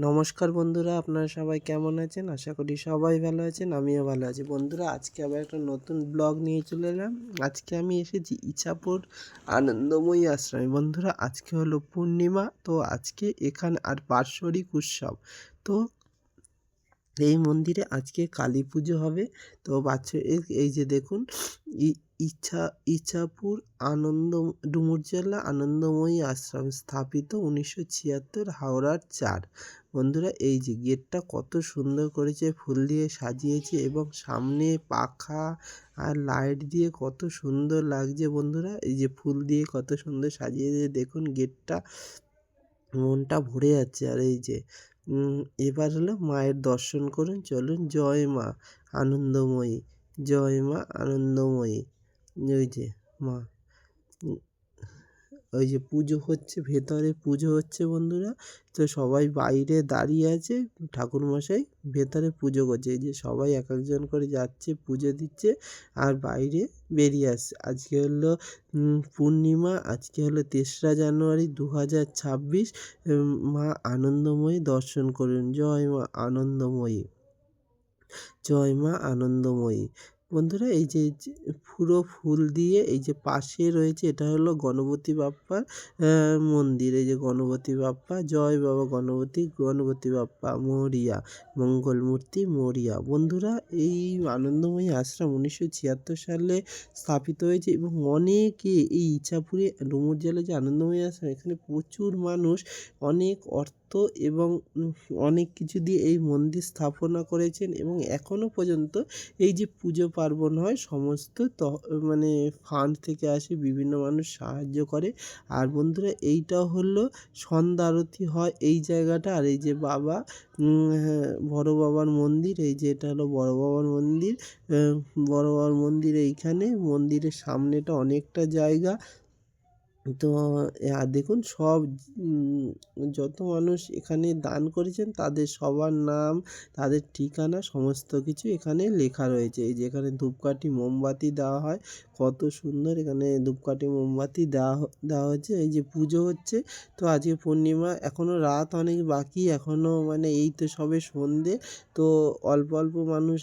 নমস্কার বন্ধুরা, আপনারা সবাই কেমন আছেন? আশা করি সবাই ভালো আছেন, আমিও ভালো আছি। বন্ধুরা, আজকে আবার একটা নতুন ব্লগ নিয়ে চলে এলাম। আজকে আমি এসেছি ইছাপুর আনন্দময়ী আশ্রমে। বন্ধুরা, আজকে হলো পূর্ণিমা, তো আজকে এখানে আর বাৎসরিক উৎসব। তো এই মন্দিরে আজকে কালী পুজো হবে। তো এই যে দেখুন, ইছাপুর ডুমুর জেলা আনন্দময়ী আশ্রম, স্থাপিত 1976, হাওড়ার 4। বন্ধুরা, এই যে গেটটা কত সুন্দর করেছে, ফুল দিয়ে সাজিয়েছে এবং সামনে পাখা আর লাইট দিয়ে কত সুন্দর লাগছে। বন্ধুরা, এই যে ফুল দিয়ে কত সুন্দর সাজিয়েছে, দেখুন গেটটা, মনটা ভরে যাচ্ছে। আর এই যে এবার হলো মায়ের দর্শন করুন, চলুন। জয় মা আনন্দময়ী, জয় মা আনন্দময়ী। ওই যে মা, ওই যে পুজো হচ্ছে, ভেতরে পুজো হচ্ছে বন্ধুরা। তো সবাই বাইরে দাঁড়িয়ে আছে, ঠাকুরমশাই ভেতরে পুজো করছে। এই যে সবাই এক একজন করে যাচ্ছে, পুজো দিচ্ছে আর বাইরে বেরিয়ে আসছে। আজকে হলো পূর্ণিমা, আজকে হলো 3রা জানুয়ারি 2026। মা আনন্দময়ী দর্শন করুন। জয় মা আনন্দময়ী, জয় মা আনন্দময়ী। বন্ধুরা, এই যে পুরো ফুল দিয়ে, এই যে পাশে রয়েছে, এটা হলো গণপতি বাপ্পার মন্দির। এই যে গণপতি বাপ্পা, জয় বাবা গণপতি, গণপতি বাপ্পা মরিয়া, মঙ্গলমূর্তি মরিয়া। বন্ধুরা, এই আনন্দময়ী আশ্রম 1976 সালে স্থাপিত হয়েছে এবং অনেকে এই ইছাপুরে ডুমুর জেলায় যে আনন্দময়ী আশ্রম, এখানে প্রচুর মানুষ অনেক অর্থ এবং অনেক কিছু দিয়ে এই মন্দির স্থাপনা করেছেন এবং এখনও পর্যন্ত এই যে পুজো পার্বণ হয়, সমস্ত মানে ফান্ড থেকে আসে, বিভিন্ন মানুষ সাহায্য করে। আর বন্ধুরা, এইটা হলো সন্ধ্যা আরতি হয় এই জায়গাটা। আর এই যে বাবা, বড় বাবার মন্দির, এই যে এটা হলো বড় বাবার মন্দির। বড় বাবার মন্দির এইখানে, মন্দিরের সামনেটা অনেকটা জায়গা। তো আর দেখুন, সব যত মানুষ এখানে দান করেছেন তাদের সবার নাম, তাদের ঠিকানা, সমস্ত কিছু এখানে লেখা রয়েছে। এই যে এখানে ধূপকাঠি মোমবাতি দেওয়া হয়, কত সুন্দর এখানে ধূপকাঠি মোমবাতি দেওয়া হচ্ছে। এই যে পুজো হচ্ছে, তো আজকে পূর্ণিমা, এখনও রাত অনেক বাকি, এখনও মানে এই তো সবে সন্ধে। তো অল্প অল্প মানুষ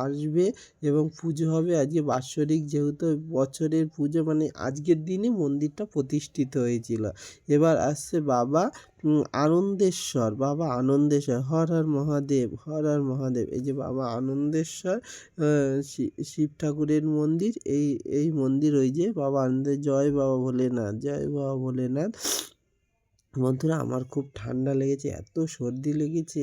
আসবে এবং পুজো হবে আজকে বাৎসরিক, যেহেতু বছরের পুজো, মানে আজকের দিনে মন্দিরটা প্রতিষ্ঠিত হয়েছিল। এবার আসছে বাবা আনন্দেশ্বর, বাবা আনন্দেশ্বর, হর হর মহাদেব, হর হর মহাদেব। এই যে বাবা আনন্দেশ্বর, শিব ঠাকুরের মন্দির। এই মন্দির, ওই যে বাবা আনন্দের, জয় বাবা ভোলেনাথ, জয় বাবা ভোলেনাথ। বন্ধুরা, আমার খুব ঠান্ডা লেগেছে, এত সর্দি লেগেছে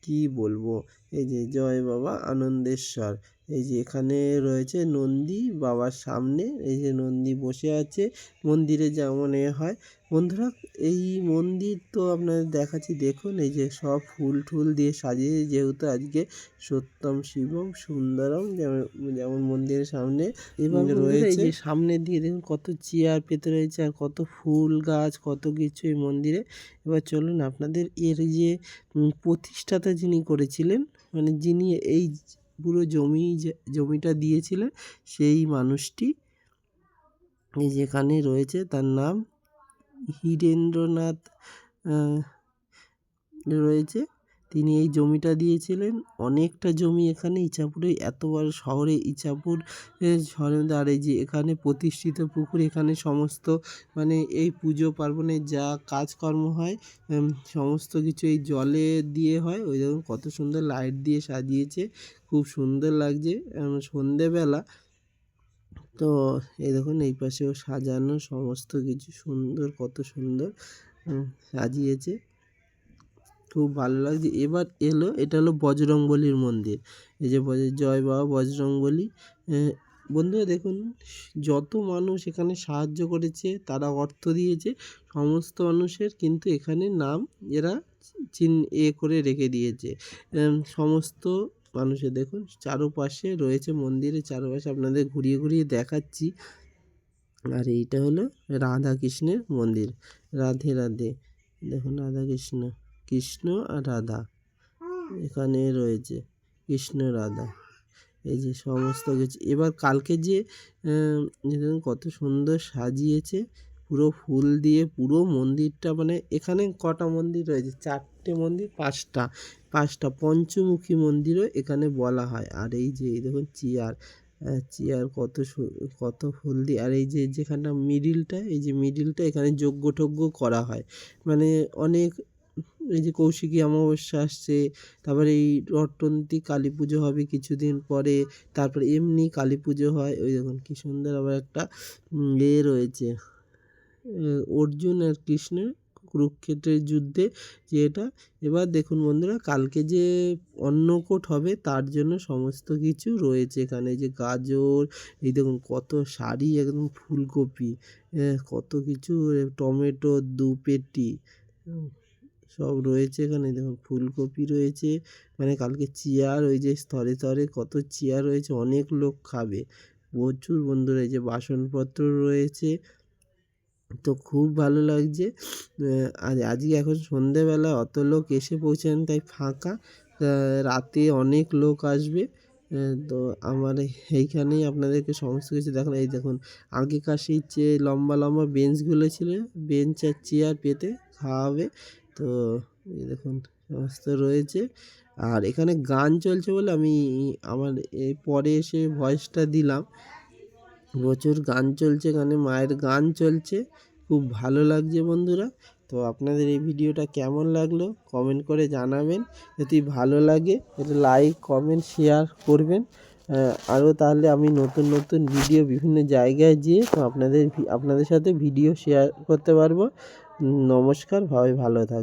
কি বলবো। এই যে জয় বাবা আনন্দেশ্বর। এই যে এখানে রয়েছে নন্দী বাবার সামনে, এই যে নন্দী বসে আছে। মন্দিরে যেমন হয় বন্ধুরা, এই মন্দির তো আপনাদের দেখাচ্ছি, দেখুন এই যে সব ফুল টুল দিয়ে সাজিয়ে, যেহেতু আজকে সত্যম শিবম সুন্দরম, যেমন মন্দিরের সামনে এবং রয়েছে। এই যে সামনে দিয়ে দেখুন কত চেয়ার পেতে রয়েছে আর কত ফুল গাছ, কত কিছু এই মন্দিরে। এবার চলুন, আপনাদের এর যে প্রতিষ্ঠাতা যিনি করেছিলেন, মানে যিনি এই পুরো জমিটা দিয়েছিলেন, সেই মানুষটি এই যেখানে রয়েছে, তার নাম হীরেন্দ্রনাথ রয়েছে। তিনি এই জমিটা দিয়েছিলেন, অনেকটা জমি এখানে ইছাপুরে, এত বড় শহরে ইছাপুর শহরের মধ্যে। আর এই যে এখানে প্রতিষ্ঠিত পুকুর, এখানে সমস্ত মানে এই পুজো পার্বণে যা কাজকর্ম হয়, সমস্ত কিছু এই জলে দিয়ে হয়। ওই দেখুন কত সুন্দর লাইট দিয়ে সাজিয়েছে, খুব সুন্দর লাগছে সন্ধেবেলা। তো এই দেখুন এই পাশেও সাজানো, সমস্ত কিছু সুন্দর, কত সুন্দর সাজিয়েছে, খুব ভালো লাগছে। এবার এটা হলো বজরংবলীর মন্দির। এই যে জয় বাবা বজরংবলী। বন্ধুরা দেখুন, যত মানুষ এখানে সাহায্য করেছে, তারা অর্থ দিয়েছে, সমস্ত মানুষের কিন্তু এখানে নাম এরা করে রেখে দিয়েছে। সমস্ত মানুষের দেখুন চারপাশে রয়েছে, মন্দিরের চারপাশে আপনাদের ঘুরিয়ে ঘুরিয়ে দেখাচ্ছি। আর এইটা হলো রাধা কৃষ্ণের মন্দির। রাধে রাধে, দেখুন রাধা কৃষ্ণ, কৃষ্ণ আর রাধা এখানে রয়েছে, কৃষ্ণ রাধা। এই যে সমস্ত কিছু। এবার কালকে যে কত সুন্দর সাজিয়েছে, পুরো ফুল দিয়ে পুরো মন্দিরটা, মানে এখানে কটা মন্দির রয়েছে, 4টে মন্দির, 5টা পঞ্চমুখী মন্দিরও এখানে বলা হয়। আর এই যে এই দেখুন চেয়ার কত ফুল দিয়ে, আর এই যে যেখানটা মিডিলটা এখানে যজ্ঞ টজ্ঞ করা হয়। মানে অনেক, এই যে কৌশিকী অমাবস্যা আসছে, তারপরে এই রটন্তী কালী পুজো হবে কিছুদিন পরে, তারপরে এমনি কালী পুজো হয়। ওই দেখুন কী সুন্দর আবার একটা রয়েছে, অর্জুন আর কৃষ্ণের কুরুক্ষেত্রের যুদ্ধে যে এটা। এবার দেখুন বন্ধুরা, কালকে যে অন্নকূট হবে তার জন্য সমস্ত কিছু রয়েছে এখানে। যে গাজর, এই দেখুন কত শাড়ি, একদম ফুলকপি, কত কিছু, টমেটো 2 পেটি সব রয়েছে এখানে। দেখুন ফুলকপি রয়েছে, মানে কালকে চেয়ার, ওই যে স্তরে স্তরে কত চেয়ার রয়েছে, অনেক লোক খাবে প্রচুর বন্ধুরা। এই যে বাসনপত্র রয়েছে, তো খুব ভালো লাগছে। আর আজকে এখন সন্ধেবেলা অত লোক এসে পৌঁছায়নি, তাই ফাঁকা। রাতে অনেক লোক আসবে। তো আমার এইখানেই আপনাদেরকে সমস্ত কিছু দেখানো। এই দেখুন আগেকার সেই লম্বা লম্বা বেঞ্চগুলো ছিল, বেঞ্চ আর চেয়ার পেতে খাওয়াবে। তো এই দেখুন সমস্ত রয়েছে। আর এখানে গান চলছে বলে আমি আমার এই পরে এসে ভয়েসটা দিলাম। প্রচুর গান চলছে এখানে, মায়ের গান চলছে, খুব ভালো লাগছে বন্ধুরা। তো আপনাদের এই ভিডিওটা কেমন লাগলো কমেন্ট করে জানাবেন। যদি ভালো লাগে এটা লাইক কমেন্ট শেয়ার করবেন। আরও তাহলে আমি নতুন নতুন ভিডিও বিভিন্ন জায়গায় যেয়ে তো আপনাদের সাথে ভিডিও শেয়ার করতে পারবো। নমস্কার, ভালো থাকবেন।